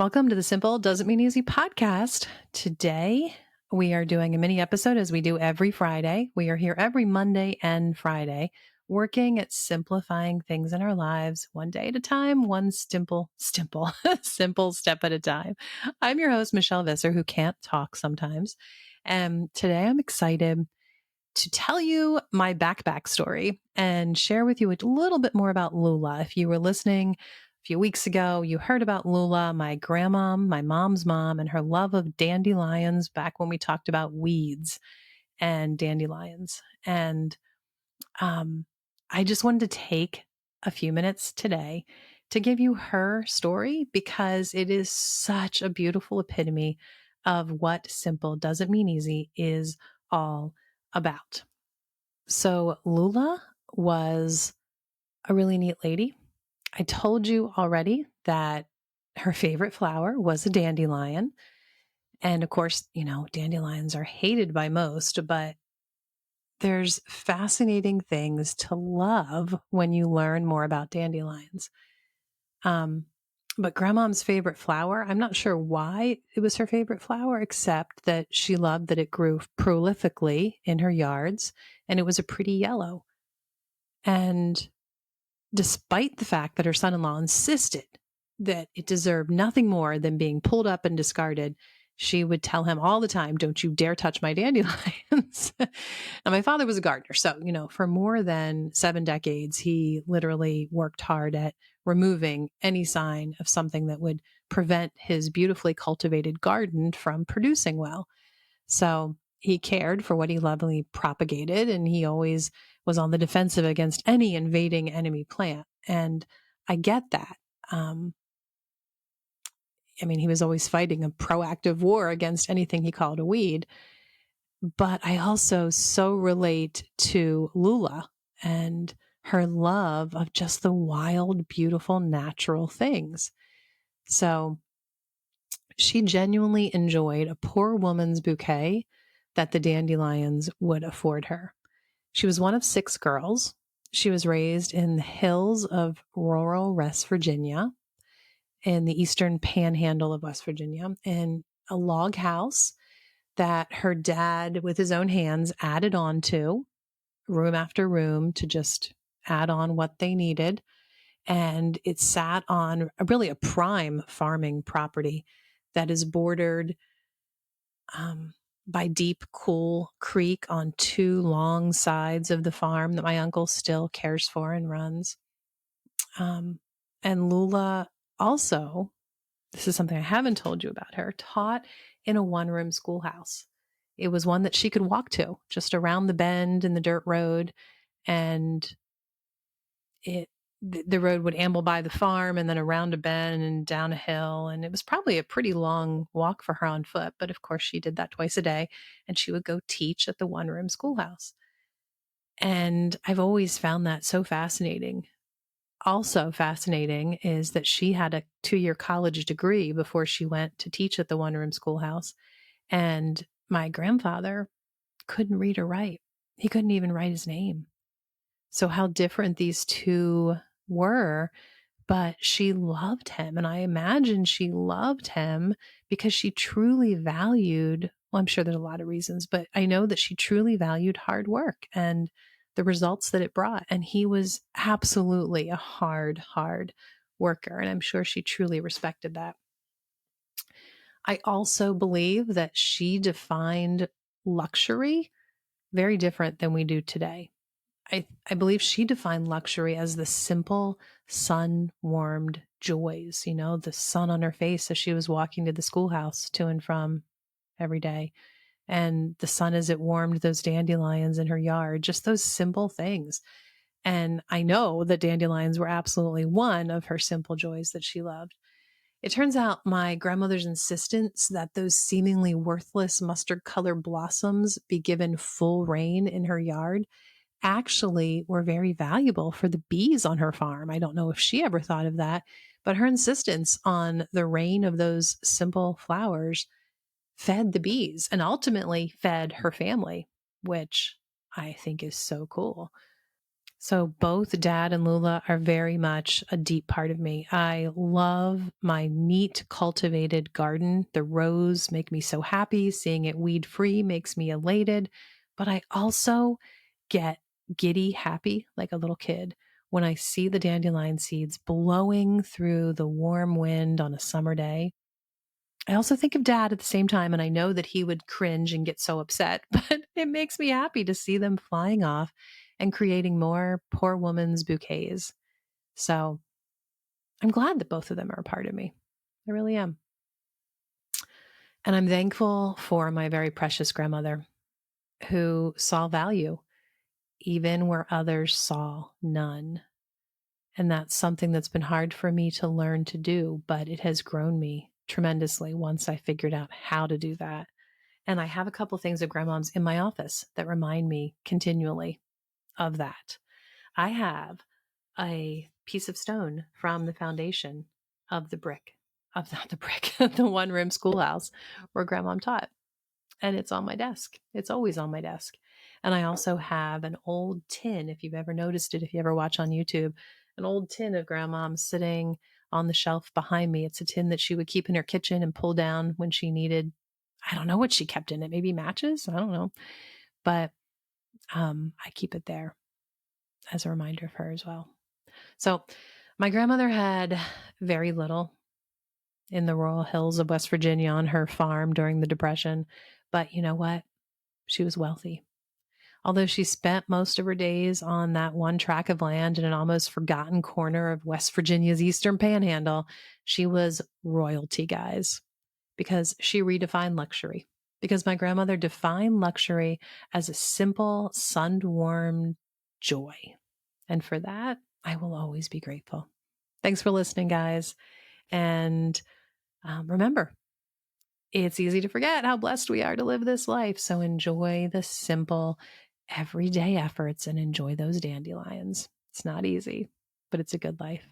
Welcome to the Simple Doesn't Mean Easy podcast. Today, we are doing a mini episode as we do every Friday. We are here every Monday and Friday, working at simplifying things in our lives one day at a time, one simple step at a time. I'm your host, Michelle Visser, who can't talk sometimes. And today I'm excited to tell you my back story and share with you a little bit more about Lula. If you were listening a few weeks ago, you heard about Lula, my grandmom, my mom's mom, and her love of dandelions back when we talked about weeds and dandelions. And um, I just wanted to take a few minutes today to give you her story because it is such a beautiful epitome of what simple doesn't mean easy is all about. So Lula was a really neat lady. I told you already that her favorite flower was a dandelion. And of course, dandelions are hated by most, but there's fascinating things to love when you learn more about dandelions. Um, but grandmom's favorite flower, I'm not sure why it was her favorite flower, except that she loved that it grew prolifically in her yards and it was a pretty yellow. And despite the fact that her son in law insisted that it deserved nothing more than being pulled up and discarded, she would tell him all the time, "Don't you dare touch my dandelions." And my father was a gardener. So, for more than 7 decades, he literally worked hard at removing any sign of something that would prevent his beautifully cultivated garden from producing well. So he cared for what he lovingly propagated, and he always was on the defensive against any invading enemy plant. And I get that. Um, he was always fighting a proactive war against anything he called a weed. But I also so relate to Lula and her love of just the wild, beautiful, natural things. So she genuinely enjoyed a poor woman's bouquet that the dandelions would afford her. She was one of 6 girls. She was raised in the hills of rural West Virginia, in the eastern panhandle of West Virginia, in a log house that her dad, with his own hands, added on to room after room to just add on what they needed. And it sat on really a prime farming property that is bordered by deep, cool creek on 2 long sides of the farm that my uncle still cares for and runs. And Lula also, this is something I haven't told you about her, taught in a one-room schoolhouse. It was one that she could walk to just around the bend in the dirt road. And the road would amble by the farm and then around a bend and down a hill. And it was probably a pretty long walk for her on foot. But of course, she did that twice a day. And she would go teach at the one-room schoolhouse. And I've always found that so fascinating. Also fascinating is that she had a 2-year college degree before she went to teach at the one-room schoolhouse. And my grandfather couldn't read or write. He couldn't even write his name. So how different these two were, but she loved him. And I imagine she loved him because she truly valued, well, I'm sure there's a lot of reasons, but I know that she truly valued hard work and the results that it brought. And he was absolutely a hard worker. And I'm sure she truly respected that. I also believe that she defined luxury very different than we do today. I believe she defined luxury as the simple, sun-warmed joys, the sun on her face as she was walking to the schoolhouse to and from every day, and the sun as it warmed those dandelions in her yard, just those simple things. And I know that dandelions were absolutely one of her simple joys that she loved. It turns out my grandmother's insistence that those seemingly worthless mustard colored blossoms be given full reign in her yard actually were very valuable for the bees on her farm. I don't know if she ever thought of that, but her insistence on the reign of those simple flowers fed the bees and ultimately fed her family, which I think is so cool. So both Dad and Lula are very much a deep part of me. I love my neat, cultivated garden. The rows make me so happy. Seeing it weed free makes me elated. But I also get giddy happy like a little kid when I see the dandelion seeds blowing through the warm wind on a summer day. I also think of Dad at the same time, and I know that he would cringe and get so upset, but it makes me happy to see them flying off and creating more poor woman's bouquets. So I'm glad that both of them are a part of me. I really am. And I'm thankful for my very precious grandmother who saw value even where others saw none. And that's something that's been hard for me to learn to do, but it has grown me tremendously once I figured out how to do that. And I have a couple things of grandmom's in my office that remind me continually of that. I have a piece of stone from the foundation of the brick, of not the brick, the one room schoolhouse where grandmom taught. And it's on my desk. It's always on my desk. And I also have an old tin, if you've ever noticed it, if you ever watch on YouTube, an old tin of grandmom sitting on the shelf behind me. It's a tin that she would keep in her kitchen and pull down when she needed, I don't know what she kept in it, maybe matches. I don't know. But I keep it there as a reminder of her as well. So my grandmother had very little in the rural hills of West Virginia on her farm during the Depression. But you know what? She was wealthy. Although she spent most of her days on that one tract of land in an almost forgotten corner of West Virginia's eastern panhandle, she was royalty, guys, because she redefined luxury. Because my grandmother defined luxury as a simple, sun-warmed joy. And for that, I will always be grateful. Thanks for listening, guys. And remember, it's easy to forget how blessed we are to live this life. So enjoy the simple, everyday efforts and enjoy those dandelions. It's not easy, but it's a good life.